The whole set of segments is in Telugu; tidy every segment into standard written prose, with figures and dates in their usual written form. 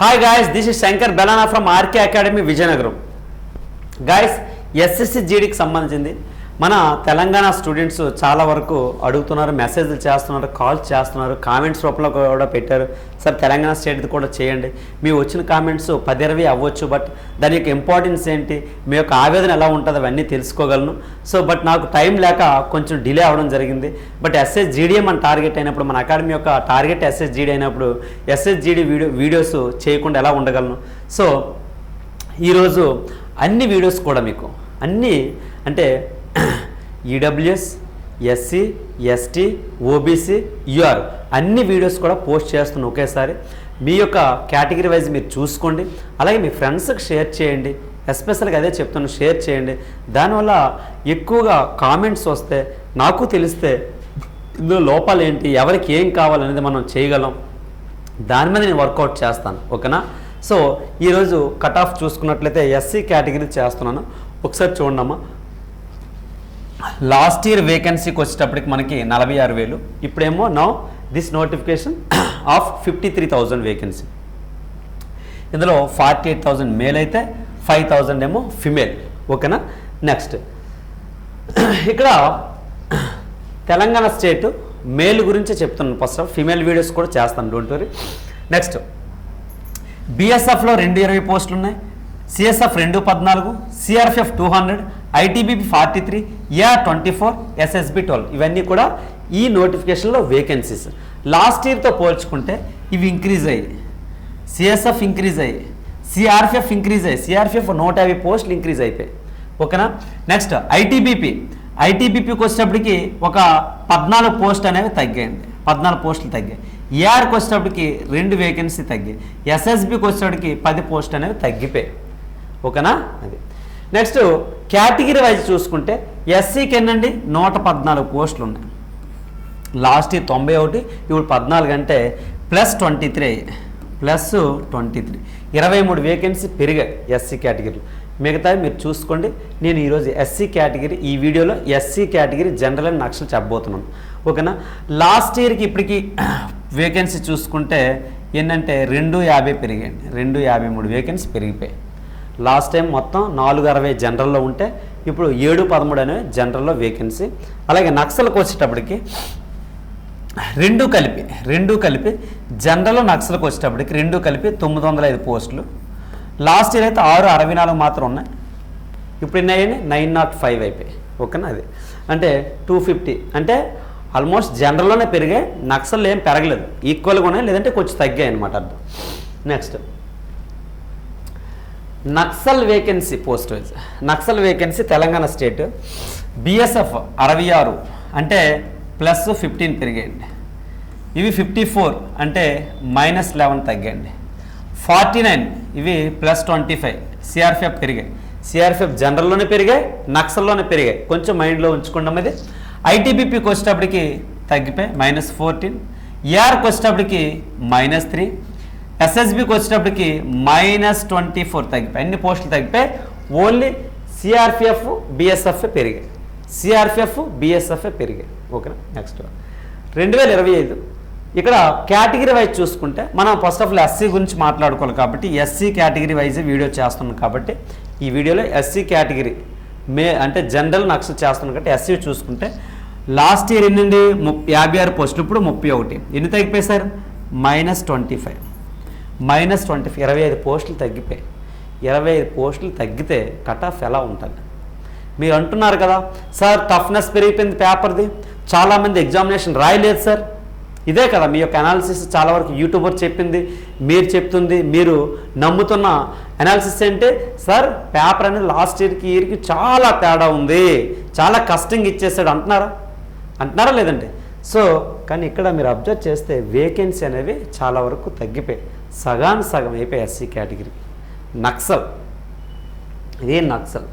Hi guys, this is Shankar Belana from RK Academy Vijayanagaram. Guys, SSC GD కి సంబంధించింది మన తెలంగాణ స్టూడెంట్స్ చాలా వరకు అడుగుతున్నారు, మెసేజ్లు చేస్తున్నారు, కాల్స్ చేస్తున్నారు, కామెంట్స్ రూపంలో కూడా పెట్టారు. సార్ తెలంగాణ స్టేట్ది కూడా చేయండి, మీ వచ్చిన కామెంట్స్ 10-20 అవ్వచ్చు, బట్ దాని యొక్క ఇంపార్టెన్స్ ఏంటి, మీ యొక్క ఆవేదన ఎలా ఉంటుంది అవన్నీ తెలుసుకోగలను. సో బట్ నాకు టైం లేక కొంచెం డిలే అవ్వడం జరిగింది. బట్ SSGD మన టార్గెట్ అయినప్పుడు, మన అకాడమీ యొక్క టార్గెట్ SSGD అయినప్పుడు SSGD వీడియోస్ చేయకుండా ఎలా ఉండగలను. సో ఈరోజు అన్ని వీడియోస్ కూడా మీకు అన్నీ అంటే EWS, SC, ST, OBC, UR అన్ని వీడియోస్ కూడా పోస్ట్ చేస్తున్నాను ఒకేసారి. మీ యొక్క కేటగిరీ వైజ్ మీరు చూసుకోండి, అలాగే మీ ఫ్రెండ్స్కి షేర్ చేయండి. ఎస్పెషల్గా అదే చెప్తున్నాను, షేర్ చేయండి. దానివల్ల ఎక్కువగా కామెంట్స్ వస్తే నాకు తెలిస్తే ఇందులో లోపాలు ఏంటి, ఎవరికి ఏం కావాలనేది మనం చేయగలం. దాని మీద నేను వర్కౌట్ చేస్తాను, ఓకేనా. సో ఈరోజు కట్ ఆఫ్ చూసుకున్నట్లయితే ఎస్సీ కేటగిరీ చేస్తున్నాను. ఒకసారి చూడమ్మా, లాస్ట్ ఇయర్ వేకెన్సీకి వచ్చేటప్పటికి మనకి 46,000. ఇప్పుడేమో now this notification off 53,000 vacancy. ఇందులో 48,000 మేల్ అయితే 5,000 ఏమో ఫిమేల్, ఓకేనా. నెక్స్ట్ ఇక్కడ తెలంగాణ స్టేట్ మేల్ గురించే చెప్తున్నాను. ఫస్ట్ ఆఫ్ ఫిమేల్ వీడియోస్ కూడా చేస్తాను, డోంట్ వరీ. నెక్స్ట్ బిఎస్ఎఫ్లో 220 పోస్టులు ఉన్నాయి, CSF 214, CRPF 200, ITBP 43, AR 24, SSB 12. ఇవన్నీ కూడా ఈ నోటిఫికేషన్లో వేకెన్సీస్. లాస్ట్ ఇయర్తో పోల్చుకుంటే ఇవి ఇంక్రీజ్ అయ్యాయి, సిఎస్ఎఫ్ ఇంక్రీజ్ అయ్యాయి, సిఆర్పిఎఫ్ ఇంక్రీజ్ అయ్యాయి, సిఆర్పిఎఫ్ 150 పోస్టులు ఇంక్రీజ్ అయిపోయాయి, ఓకేనా. నెక్స్ట్ ఐటీబీపీకి వచ్చేటప్పటికి ఒక 14 పోస్ట్ అనేవి తగ్గాయండి, 14 పోస్టులు తగ్గాయి. ఏఆర్కి వచ్చేటప్పటికి 2 వేకెన్సీ తగ్గాయి, ఎస్ఎస్బికి వచ్చేటప్పటికి 10 పోస్ట్ అనేవి తగ్గిపోయాయి, ఓకేనా. అది నెక్స్ట్ కేటగిరీ వైజ్ చూసుకుంటే ఎస్సీకి ఎన్నండి 114 పోస్టులు ఉన్నాయి. లాస్ట్ ఇయర్ 91, ఇప్పుడు 14 అంటే +23 23 వేకెన్సీ పెరిగాయి ఎస్సీ కేటగిరీలో. మిగతావి మీరు చూసుకోండి. నేను ఈరోజు ఎస్సీ కేటగిరీ, ఈ వీడియోలో SC category general and Naxal చెప్పబోతున్నాను, ఓకేనా. లాస్ట్ ఇయర్కి ఇప్పటికి వేకెన్సీ చూసుకుంటే ఏంటంటే 250 పెరిగాయండి, 253 వేకెన్సీ పెరిగిపోయాయి. లాస్ట్ టైం మొత్తం 460 జనరల్లో ఉంటే ఇప్పుడు 713 అనేవి జనరల్లో వేకెన్సీ. అలాగే నక్సల్కి వచ్చేటప్పటికి రెండు కలిపి జనరల్ నక్సల్కి వచ్చేటప్పటికి 2 కలిపి 905 పోస్టులు. లాస్ట్ ఇయర్ అయితే 664 మాత్రం ఉన్నాయి, ఇప్పుడు ఎన్నయ్యాయి 905 అయిపోయాయి, ఓకేనా. అది అంటే 250 అంటే ఆల్మోస్ట్ జనరల్లోనే పెరిగాయి, నక్సల్ ఏం పెరగలేదు, ఈక్వల్గా ఉన్నాయి, లేదంటే కొంచెం తగ్గాయి అనమాట అర్థం. Next Naxal vacancy post wise. Naxal vacancy Telangana state BSF 66 అంటే +15 పెరిగాయండి. ఇవి 54 అంటే -11 తగ్గాయండి. 49 ఇవి +25. సిఆర్పిఎఫ్ పెరిగాయి, సిఆర్పిఎఫ్ జనరల్లోనే పెరిగాయి, నక్సల్లోనే పెరిగాయి, కొంచెం మైండ్లో ఉంచుకోండి అది. ఐటీబీపీకి వచ్చేటప్పటికి తగ్గిపోయి -14, ఏఆర్కి వచ్చేటప్పటికి -3, ఎస్ఎస్బికి వచ్చేటప్పటికి -24 తగ్గిపోయి, అన్ని పోస్టులు తగ్గిపోయి. ఓన్లీ సిఆర్పిఎఫ్ బిఎస్ఎఫ్ పెరిగాయి, సిఆర్పిఎఫ్ బిఎస్ఎఫ్ పెరిగాయి, ఓకేనా. నెక్స్ట్ 2025 ఇక్కడ కేటగిరీ వైజ్ చూసుకుంటే మనం ఫస్ట్ ఆఫ్ ఆల్ ఎస్సీ గురించి మాట్లాడుకోవాలి కాబట్టి ఎస్సీ కేటగిరీ వైజ్ వీడియో చేస్తున్నాం కాబట్టి ఈ వీడియోలో ఎస్సీ కేటగిరీ అంటే జనరల్ నక్సల్ చేస్తున్నాం కాబట్టి ఎస్సీ చూసుకుంటే లాస్ట్ ఇయర్ ఎన్నండి 56 పోస్టులు, ఇప్పుడు 31. ఎన్ని తగ్గిపోయి సార్ -25 25 పోస్టులు తగ్గిపోయాయి. 25 పోస్టులు తగ్గితే కట్ ఆఫ్ ఎలా ఉంటుంది మీరు అంటున్నారు కదా సార్, టఫ్నెస్ పెరిగిపోయింది పేపర్ది, చాలామంది ఎగ్జామినేషన్ రాయలేదు సార్. ఇదే కదా మీ యొక్క అనాలిసిస్, చాలా వరకు యూట్యూబర్ చెప్పింది, మీరు చెప్తుంది, మీరు నమ్ముతున్న అనాలిసిస్ అంటే సార్ పేపర్ అనేది లాస్ట్ ఇయర్కి చాలా తేడా ఉంది, చాలా కష్టంగా ఇచ్చేసాడు అంటున్నారా లేదంటే. సో కానీ ఇక్కడ మీరు అబ్జర్వ్ చేస్తే వేకెన్సీ అనేవి చాలా వరకు తగ్గిపోయాయి, సగం అయిపోయాయి ఎస్సీ కేటగిరీ. నక్సల్ ఇదే నక్సల్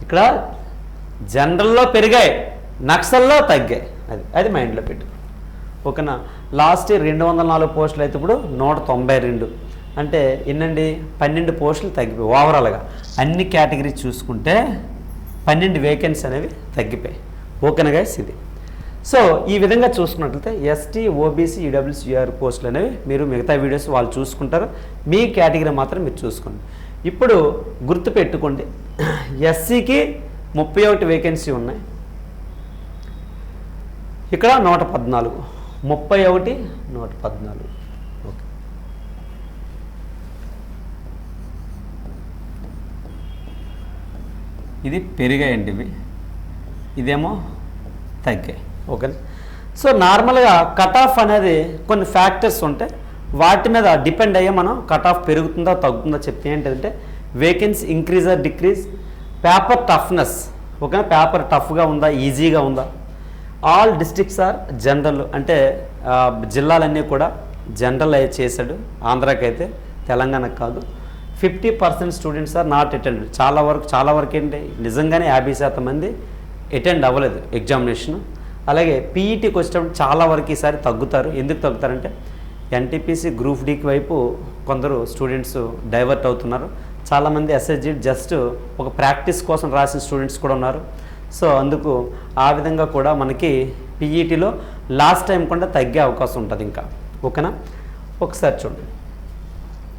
ఇక్కడ జనరల్లో పెరిగాయి, నక్సల్లో తగ్గాయి, అది మైండ్లో పెట్టు, ఓకేనా. లాస్ట్ ఇయర్ 204 పోస్టులు అయితే ఇప్పుడు 192 అంటే ఎన్నండి 12 పోస్టులు తగ్గిపోయి. ఓవరాల్గా అన్ని కేటగిరీ చూసుకుంటే 12 వేకెన్సీ అనేవి తగ్గిపోయాయి, ఓకేనా గైస్. ఇది సో ఈ విధంగా చూసుకున్నట్లయితే ఎస్టీ ఓబీసీ ఈడబ్ల్యూసీఆర్ పోస్టులు అనేవి మీరు మిగతా వీడియోస్ వాళ్ళు చూసుకుంటారు, మీ కేటగిరీ మాత్రం మీరు చూసుకోండి. ఇప్పుడు గుర్తుపెట్టుకోండి, ఎస్సీకి 31 వేకెన్సీ ఉన్నాయి, ఇక్కడ 114, 31 114. ఓకే, ఇది పెరిగాయండి, ఇదేమో తగ్గాయి. ఓకే, సో నార్మల్గా కట్ ఆఫ్ అనేది కొన్ని ఫ్యాక్టర్స్ ఉంటాయి, వాటి మీద డిపెండ్ అయ్యే మనం కట్ ఆఫ్ పెరుగుతుందా తగ్గుతుందా చెప్తే ఏంటంటే vacancy increase or decrease, paper toughness. Okay, paper టఫ్గా ఉందా ఈజీగా ఉందా, ఆల్ డిస్ట్రిక్ట్స్ ఆర్ జనరల్, అంటే జిల్లాలన్నీ కూడా జనరల్ చేశాడు, ఆంధ్రాకి అయితే తెలంగాణకు కాదు. 50% స్టూడెంట్స్ ఆర్ నాట్ అటెండ్, చాలా వరకు ఏంటి నిజంగానే 50% మంది అటెండ్ అవ్వలేదు ఎగ్జామినేషన్. అలాగే పీఈటీకి వచ్చేటప్పుడు చాలా వరకు ఈసారి తగ్గుతారు. ఎందుకు తగ్గుతారంటే ఎన్టీపీసీ గ్రూప్ డీకి వైపు కొందరు స్టూడెంట్స్ డైవర్ట్ అవుతున్నారు, చాలామంది ఎస్ఎస్జీ జస్ట్ ఒక ప్రాక్టీస్ కోసం రాసిన స్టూడెంట్స్ కూడా ఉన్నారు. సో అందుకు ఆ విధంగా కూడా మనకి పీఈటీలో లాస్ట్ టైం కూడా తగ్గే అవకాశం ఉంటుంది ఇంకా. ఓకేనా, ఒకసారి చూడండి.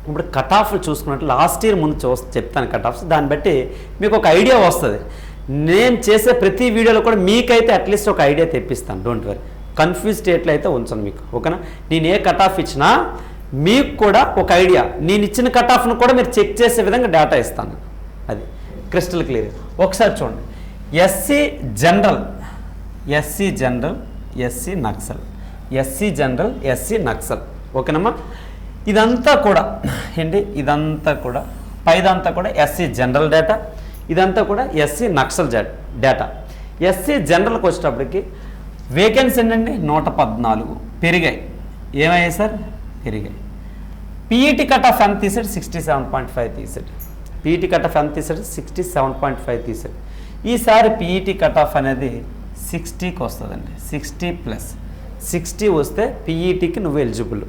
ఇప్పుడు కట్ ఆఫ్లు చూసుకున్నట్టు లాస్ట్ ఇయర్ ముందు చెప్తాను కట్ ఆఫ్స్, దాన్ని బట్టి మీకు ఒక ఐడియా వస్తుంది. నేను చేసే ప్రతి వీడియోలో కూడా మీకైతే అట్లీస్ట్ ఒక ఐడియా తెప్పిస్తాను, డోంట్ వరీ, కన్ఫ్యూజ్ స్టేట్లో అయితే ఉంచను మీకు. ఓకేనా, నేను ఏ కట్ ఆఫ్ ఇచ్చినా మీకు కూడా ఒక ఐడియా, నేను ఇచ్చిన కట్ ఆఫ్ను కూడా మీరు చెక్ చేసే విధంగా డేటా ఇస్తాను, అది క్రిస్టల్ క్లియర్. ఒకసారి చూడండి, SC general, SC Naxal, SC general, SC Naxal. ఓకేనమ్మా, ఇదంతా కూడా ఏంటి, ఇదంతా కూడా పైదంతా కూడా ఎస్సీ జనరల్ డేటా, ఇదంతా కూడా ఎస్సీ నక్సల్ డేటా. ఎస్సీ జనరల్కి వచ్చేటప్పటికి వేకెన్సీ ఏంటండి 114 పెరిగాయి. ఏమయ్యాయి సార్, పెరిగాయి. పీఈటీ కట్ ఆఫ్ ఎంత తీసాడు, 67.5 తీసాడు. పీఈటీ కట్ ఆఫ్ ఎంత తీసాడు, 67.5 తీసాడు. ఈసారి పీఈటీ కట్ ఆఫ్ అనేది 60కి వస్తుందండి, 60+60 వస్తే పీఈటీకి నువ్వు ఎలిజిబుల్,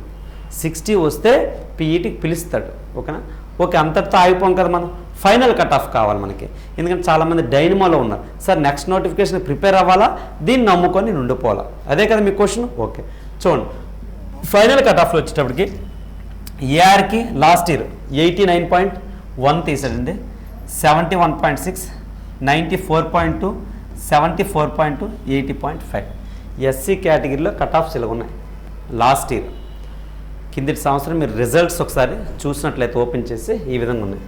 60 వస్తే పీఈటీకి పిలుస్తాడు. ఓకేనా, ఓకే, అంతటితో ఆగిపోం కదా, మనం ఫైనల్ కట్ ఆఫ్ కావాలి మనకి. ఎందుకంటే చాలామంది డైనమోలో ఉన్నారు, సార్ నెక్స్ట్ నోటిఫికేషన్ ప్రిపేర్ అవ్వాలా, దీన్ని నమ్ముకొని నేను ఉండిపోవాలా, అదే కదా మీ క్వశ్చన్. ఓకే, చూడండి, ఫైనల్ కట్ ఆఫ్లో వచ్చేటప్పటికి ఏఆర్కి లాస్ట్ ఇయర్ 89.1 తీసాడండి, 71.6, 94.2, 74.2, 80.5. ఎస్సీ కేటగిరీలో కట్ ఆఫ్స్ ఇలా ఉన్నాయి లాస్ట్ ఇయర్. కిందటి సంవత్సరం మీరు రిజల్ట్స్ ఒకసారి చూసినట్లయితే ఓపెన్ చేసి ఈ విధంగా ఉన్నాయి.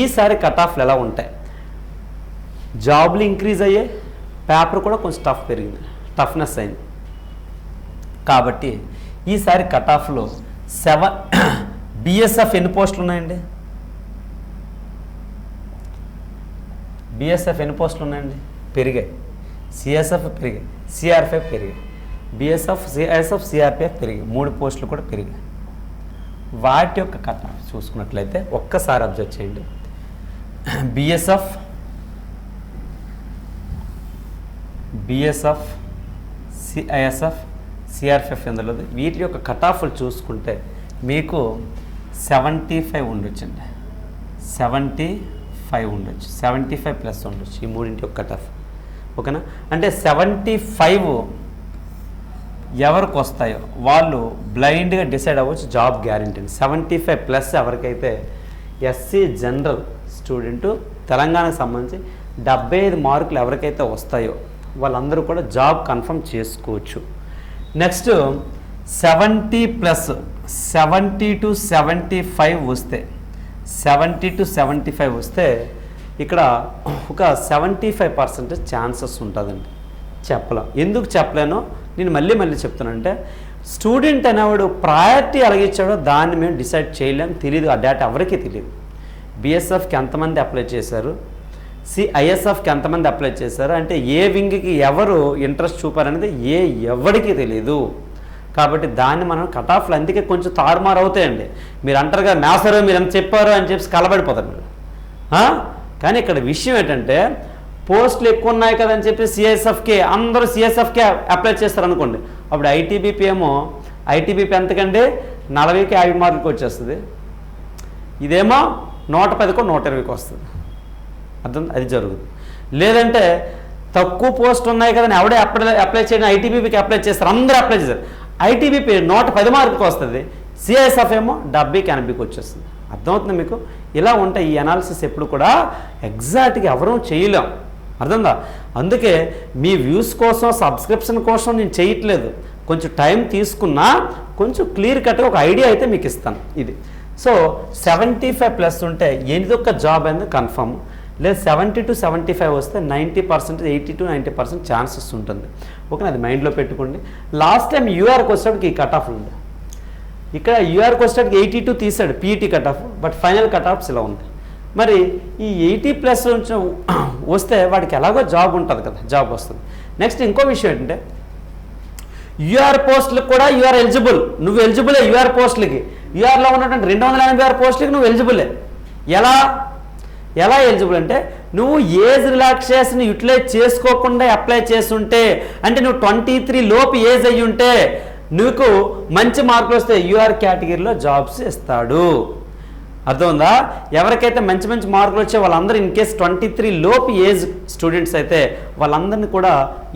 ఈసారి కట్ ఆఫ్లు ఎలా ఉంటాయి, జాబ్లు ఇంక్రీజ్ అయ్యాయి, పేపర్ కూడా కొంచెం టఫ్నెస్ అయింది. కాబట్టి ఈసారి కట్ ఆఫ్లో 7 బిఎస్ఎఫ్ ఎన్ని పోస్టులు ఉన్నాయండి, బిఎస్ఎఫ్ ఎన్ని పోస్టులు ఉన్నాయండి, పెరిగాయి. సిఎస్ఎఫ్ పెరిగాయి, సిఆర్పిఎఫ్ పెరిగాయి, బిఎస్ఎఫ్, సిఎస్ఎఫ్, సిఆర్పిఎఫ్ పెరిగాయి, 3 పోస్టులు కూడా పెరిగాయి. వాటి యొక్క కట్ ఆఫ్ చూసుకున్నట్లయితే ఒక్కసారి అబ్జర్వ్ చేయండి. బిఎస్ఎఫ్, సిఐఎస్ఎఫ్, సిఆర్పిఎఫ్ ఎందులో వీటి యొక్క కట్ ఆఫ్లు చూసుకుంటే మీకు 75 ఉండొచ్చండి, 75 ఉండొచ్చు, 75+ ఉండొచ్చు ఈ మూడింటి యొక్క కట్ ఆఫ్. ఓకేనా, అంటే 75 ఎవరికి వస్తాయో వాళ్ళు బ్లైండ్గా డిసైడ్ అవ్వచ్చు, జాబ్ గ్యారెంటీ. 75+ ఎవరికైతే ఎస్సీ జనరల్ స్టూడెంటు తెలంగాణకు సంబంధించి 75 మార్కులు ఎవరికైతే వస్తాయో వాళ్ళందరూ కూడా జాబ్ కన్ఫర్మ్ చేసుకోవచ్చు. నెక్స్ట్ 70+, 70 to 75 వస్తే, 70 to 75 వస్తే ఇక్కడ ఒక 75% ఛాన్సెస్ ఉంటుందండి. చెప్పలేం, ఎందుకు చెప్పలేనో నేను మళ్ళీ చెప్తానంటే స్టూడెంట్ అనేవాడు ప్రయారిటీ ఎలాగిచ్చాడో దాన్ని మేము డిసైడ్ చేయలేం, తెలియదు, ఆ డేటా ఎవరికీ తెలియదు. బిఎస్ఎఫ్కి ఎంతమంది అప్లై చేశారు, సిఐఎస్ఎఫ్కి ఎంతమంది అప్లై చేశారు, అంటే ఏ వింగ్కి ఎవరు ఇంట్రెస్ట్ చూపారనేది ఎవరికి తెలియదు. కాబట్టి దాన్ని మనం కట్ ఆఫ్లు అందుకే కొంచెం తారుమారు అవుతాయండి. మీరు అంటారు కదా మేసారు మీరు ఎంత చెప్పారు అని చెప్పి కలబడిపోతారు మీరు. కానీ ఇక్కడ విషయం ఏంటంటే పోస్టులు ఎక్కువ ఉన్నాయి కదని చెప్పి సిఎస్ఎఫ్కి అందరూ సిఎస్ఎఫ్కే అప్లై చేస్తారు అనుకోండి, అప్పుడు ఐటీబీపీ ఎంతకండి 40కి 50 మార్కులకి వచ్చేస్తుంది, ఇదేమో 110కో 120కో వస్తుంది. అర్థం, అది జరుగుతుంది. లేదంటే తక్కువ పోస్ట్ ఉన్నాయి కదని ఎవడే అప్లై చేయడం, ఐటీబీపీకి అప్లై చేస్తారు, అందరూ అప్లై చేస్తారు. ఐటీబీపీ 110 మార్కులకు వస్తుంది, సిఐఎస్ఎఫ్ ఏమో 70కి 80కి వచ్చేస్తుంది. అర్థమవుతుంది మీకు? ఇలా ఉంటాయి ఈ అనాలిసిస్. ఎప్పుడు కూడా ఎగ్జాక్ట్గా ఎవరూ చేయలేం, అర్థందా? అందుకే మీ వ్యూస్ కోసం, సబ్స్క్రిప్షన్ కోసం నేను చేయట్లేదు. కొంచెం టైం తీసుకున్నా కొంచెం క్లియర్ కట్గా ఒక ఐడియా అయితే మీకు ఇస్తాను. ఇది సో 75+ ఉంటే ఏదొక్క జాబ్ అనేది కన్ఫర్మ్, లేదు 70 to 75 వస్తే 90%, 80 to 90% ఛాన్సెస్ ఉంటుంది. ఓకే, అది మైండ్లో పెట్టుకోండి. లాస్ట్ టైం యూఆర్కి వచ్చేటప్పటికి ఈ కట్ ఆఫ్ ఉంది. ఇక్కడ యూఆర్కి వచ్చేటప్పటికి 82 తీసాడు PET cut off, but final cut offs ఇలా ఉంది. మరి ఈ 80+ వస్తే వాడికి ఎలాగో జాబ్ ఉంటుంది కదా, జాబ్ వస్తుంది. నెక్స్ట్ ఇంకో విషయం ఏంటంటే యూఆర్ పోస్టులకు కూడా యూఆర్ ఎలిజిబుల్, నువ్వు ఎలిజిబులే యూఆర్ పోస్టులకి. యూఆర్లో ఉన్నటువంటి 286 పోస్టులకి నువ్వు ఎలిజిబులే. ఎలా ఎలిజిబుల్ అంటే నువ్వు ఏజ్ రిలాక్సేషన్ యూటిలైజ్ చేసుకోకుండా అప్లై చేస్తుంటే, అంటే నువ్వు 23 లోపు ఏజ్ అయ్యి ఉంటే నీకు మంచి మార్కులు వస్తే యూఆర్ కేటగిరీలో జాబ్స్ ఇస్తాడు. అర్థమైందా? ఎవరికైతే మంచి మంచి మార్కులు వచ్చే వాళ్ళందరూ ఇన్ కేస్ 23 లోపు ఏజ్ స్టూడెంట్స్ అయితే వాళ్ళందరినీ కూడా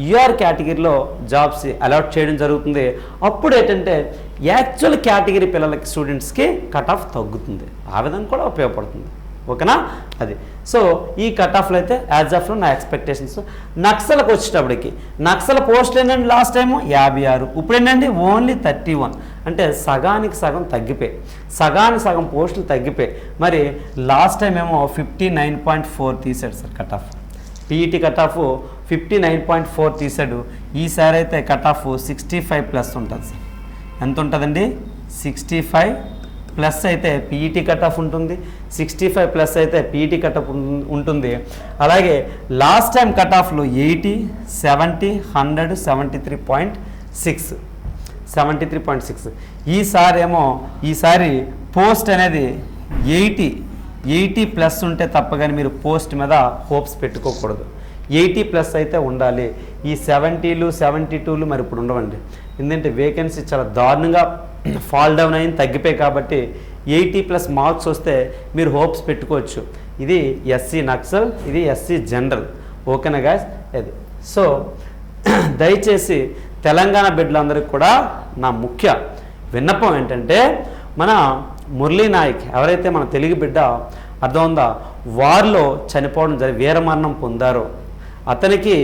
యూఆర్ కేటగిరీలో జాబ్స్ అలాట్ చేయడం జరుగుతుంది. అప్పుడు ఏంటంటే యాక్చువల్ కేటగిరీ పిల్లలకి స్టూడెంట్స్కి కట్ ఆఫ్ తగ్గుతుంది. ఆ విధంగా కూడా ఉపయోగపడుతుంది. ఓకేనా? అది సో ఈ కట్ ఆఫ్లో అయితే యాజ్ ఆఫ్లో నా ఎక్స్పెక్టేషన్స్. నక్సల్కి వచ్చేటప్పటికి నక్సల్ పోస్టులు ఏంటంటే లాస్ట్ టైము 56, ఇప్పుడు ఏంటంటే ఓన్లీ 31, అంటే సగానికి సగం తగ్గిపోయి, సగానికి సగం పోస్టులు తగ్గిపోయి. మరి లాస్ట్ టైం ఏమో 59.4 తీసాడు sir cut off, PET cut off 59.4 తీసాడు. ఈసారి అయితే కట్ ఆఫ్ 65+ ఉంటుంది సార్. ఎంత ఉంటుందండి? 65+ అయితే పీఈటీ కట్ ఆఫ్ ఉంటుంది, 65+ అయితే పీఈటీ కట్ ఆఫ్ ఉంటుంది. అలాగే లాస్ట్ టైం కట్ ఆఫ్లు 80, 70, 100, 73.6. ఈసారి పోస్ట్ అనేది 80+ ఉంటే తప్ప కానీ మీరు పోస్ట్ మీద హోప్స్ పెట్టుకోకూడదు. 80+ అయితే ఉండాలి. ఈ 70లు 72లు మరి ఇప్పుడు ఉండవండి. ఎందుకంటే వేకెన్సీ చాలా దారుణంగా ఫాల్ డౌన్ అయింది, తగ్గిపోయి. కాబట్టి 80+ మార్క్స్ వస్తే మీరు హోప్స్ పెట్టుకోవచ్చు. ఇది ఎస్సీ నక్సల్, ఇది ఎస్సీ జనరల్. ఓకేనా గాయ్స్? అది సో దయచేసి తెలంగాణ బిడ్డలందరికీ కూడా నా ముఖ్య విన్నపం ఏంటంటే, మన మురళీ నాయక్ ఎవరైతే మన తెలుగు బిడ్డ అర్థమైందా వారిలో చనిపోవడం వీరమరణం పొందారో అతనికి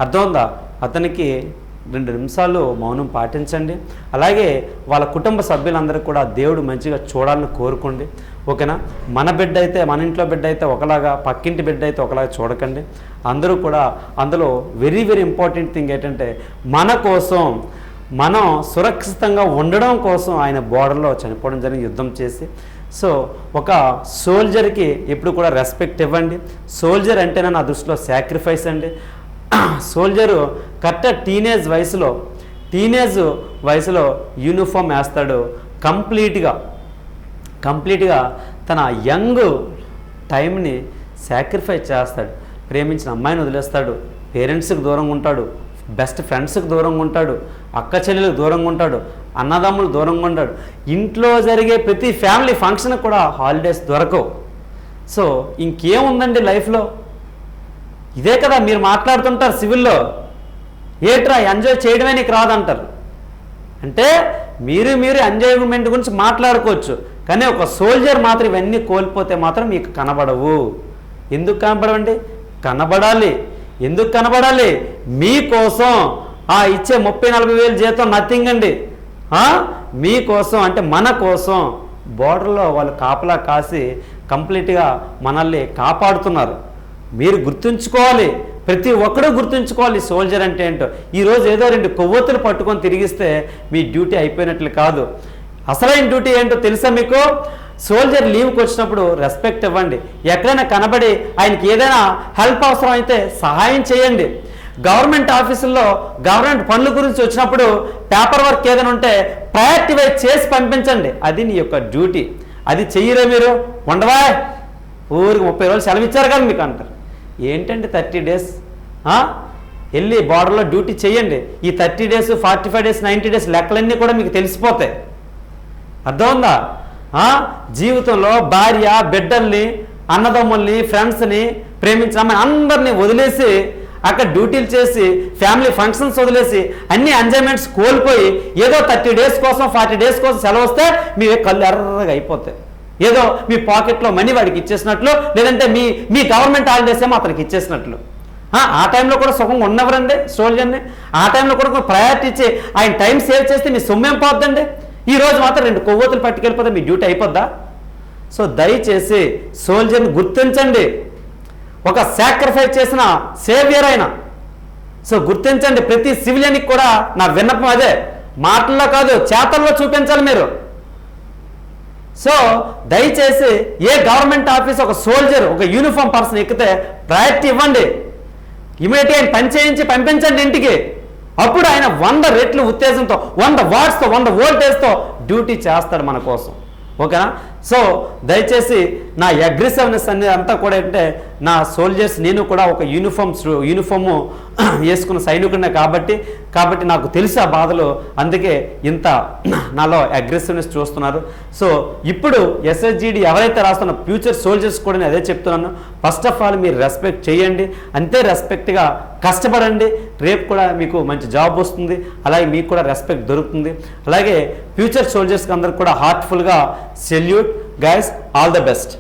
అర్థమైందా, అతనికి 2 నిమిషాలు మౌనం పాటించండి. అలాగే వాళ్ళ కుటుంబ సభ్యులందరికీ కూడా దేవుడు మంచిగా చూడాలని కోరుకోండి. ఓకేనా? మన బిడ్డ అయితే, మన ఇంట్లో బిడ్డ అయితే ఒకలాగా, పక్కింటి బిడ్డ అయితే ఒకలాగా చూడకండి. అందరూ కూడా అందులో వెరీ వెరీ ఇంపార్టెంట్ థింగ్ ఏంటంటే మన కోసం, మనం సురక్షితంగా ఉండడం కోసం ఆయన బోర్డర్లో చనిపోవడం జరిగింది యుద్ధం చేసి. సో ఒక సోల్జర్కి ఎప్పుడు కూడా రెస్పెక్ట్ ఇవ్వండి. సోల్జర్ అంటేనే నా దృష్టిలో సాక్రిఫైస్ అండి. సోల్జరు కరెక్ట్గా టీనేజ్ వయసులో యూనిఫామ్ వేస్తాడు, కంప్లీట్గా తన యంగ్ టైంని సాక్రిఫైస్ చేస్తాడు. ప్రేమించిన అమ్మాయిని వదిలేస్తాడు, పేరెంట్స్కి దూరంగా ఉంటాడు, బెస్ట్ ఫ్రెండ్స్కి దూరంగా ఉంటాడు, అక్క చెల్లెలకు దూరంగా ఉంటాడు, అన్నదమ్ములు దూరంగా ఉంటాడు. ఇంట్లో జరిగే ప్రతి ఫ్యామిలీ ఫంక్షన్కి కూడా హాలిడేస్ దొరకవు. సో ఇంకేముందండి లైఫ్లో? ఇదే కదా మీరు మాట్లాడుతుంటారు సివిల్లో, ఏట్రా ఎంజాయ్ చేయడమే నీకు రాదంటారు. అంటే మీరు ఎంజాయ్మెంట్ గురించి మాట్లాడుకోవచ్చు, కానీ ఒక సోల్జర్ మాత్రం ఇవన్నీ కోల్పోతే మాత్రం మీకు కనబడవు. ఎందుకు కనబడవండి? కనబడాలి. ఎందుకు కనబడాలి? మీకోసం ఇచ్చే 30-40 వేలు జీతం నథింగ్ అండి. మీకోసం అంటే మన కోసం బోర్డర్లో వాళ్ళు కాపలా కాసి కంప్లీట్గా మనల్ని కాపాడుతున్నారు. మీరు గుర్తుంచుకోవాలి, ప్రతి ఒక్కడూ గుర్తుంచుకోవాలి సోల్జర్ అంటే ఏంటో. ఈరోజు ఏదో 2 కొవ్వొత్తులు పట్టుకొని తిరిగిస్తే మీ డ్యూటీ అయిపోయినట్లు కాదు. అసలైన డ్యూటీ ఏంటో తెలుసా మీకు? సోల్జర్ లీవ్కి వచ్చినప్పుడు రెస్పెక్ట్ ఇవ్వండి. ఎక్కడైనా కనబడి ఆయనకి ఏదైనా హెల్ప్ అవసరం అయితే సహాయం చేయండి. గవర్నమెంట్ ఆఫీసుల్లో గవర్నమెంట్ పనుల గురించి వచ్చినప్పుడు పేపర్ వర్క్ ఏదైనా ఉంటే ప్రయారిటీ వైజ్ చేసి పంపించండి. అది నీ యొక్క డ్యూటీ. అది చెయ్యరే మీరు? ఉండవా, ఊరికి 30 రోజులు సెలవు ఇచ్చారు కదా మీకు అంటారు. ఏంటంటే 30 డేస్ వెళ్ళి బార్డర్లో డ్యూటీ చేయండి. ఈ 30 డేస్, 45 డేస్, 90 డేస్ లెక్కలన్నీ కూడా మీకు తెలిసిపోతాయి. అర్థమైందా? జీవితంలో భార్య, బిడ్డల్ని, అన్నదమ్ముల్ని, ఫ్రెండ్స్ని, ప్రేమించిన అమ్మాయి అందరినీ వదిలేసి అక్కడ డ్యూటీలు చేసి ఫ్యామిలీ ఫంక్షన్స్ వదిలేసి అన్ని ఎంజాయ్మెంట్స్ కోల్పోయి ఏదో 30 డేస్ కోసం 40 డేస్ కోసం సెలవు వస్తే మీ కళ్ళు ఎర్రగా అయిపోతాయి. ఏదో మీ పాకెట్లో మనీ వాడికి ఇచ్చేసినట్లు, లేదంటే మీ గవర్నమెంట్ హాలిడేస్ ఏమో అతనికి ఇచ్చేసినట్లు. ఆ టైంలో కూడా సుఖంగా ఉన్నవరండి సోల్జర్ని. ఆ టైంలో కూడా ప్రయారిటీ ఇచ్చి ఆయన టైం సేవ్ చేస్తే మీ సొమ్మేం పోద్దండి. ఈ రోజు మాత్రం 2 కొవ్వొత్తులు పట్టుకెళ్ళిపోతే మీ డ్యూటీ అయిపోద్దా? సో దయచేసి సోల్జర్ని గుర్తించండి, ఒక సాక్రిఫైస్ చేసిన సేవియర్ అయినా. సో గుర్తించండి. ప్రతి సివిలియన్కి కూడా నా విన్నపం అదే, మాటల్లో కాదు చేతల్లో చూపించాలి మీరు. సో దయచేసి ఏ గవర్నమెంట్ ఆఫీస్ ఒక సోల్జర్ ఒక యూనిఫామ్ పర్సన్ ఎక్కితే ప్రయారిటీ ఇవ్వండి. ఇమీడియట్గా ఆయన పని చేయించి పంపించండి ఇంటికి. అప్పుడు ఆయన 100 రెట్లు ఉత్తేజంతో 100 వాట్స్తో 100 వోల్టేజ్తో డ్యూటీ చేస్తాడు మన కోసం. ఓకేనా? సో దయచేసి నా అగ్రెసివ్నెస్ అనేది అంతా కూడా ఏంటంటే నా సోల్జర్స్, నేను కూడా ఒక యూనిఫాము వేసుకున్న సైనికుడినే కాబట్టి నాకు తెలిసి ఆ బాధలు, అందుకే ఇంత నాలో అగ్రెసివ్నెస్ చూస్తున్నారు. సో ఇప్పుడు SSGD ఎవరైతే రాస్తున్న ఫ్యూచర్ సోల్జర్స్ కూడా నేను అదే చెప్తున్నాను. ఫస్ట్ ఆఫ్ ఆల్ మీరు రెస్పెక్ట్ చేయండి, అంతే రెస్పెక్ట్గా కష్టపడండి. రేపు కూడా మీకు మంచి జాబ్ వస్తుంది, అలాగే మీకు కూడా రెస్పెక్ట్ దొరుకుతుంది. అలాగే ఫ్యూచర్ సోల్జర్స్కి అందరికి కూడా హార్ట్ఫుల్గా salute guys, all the best.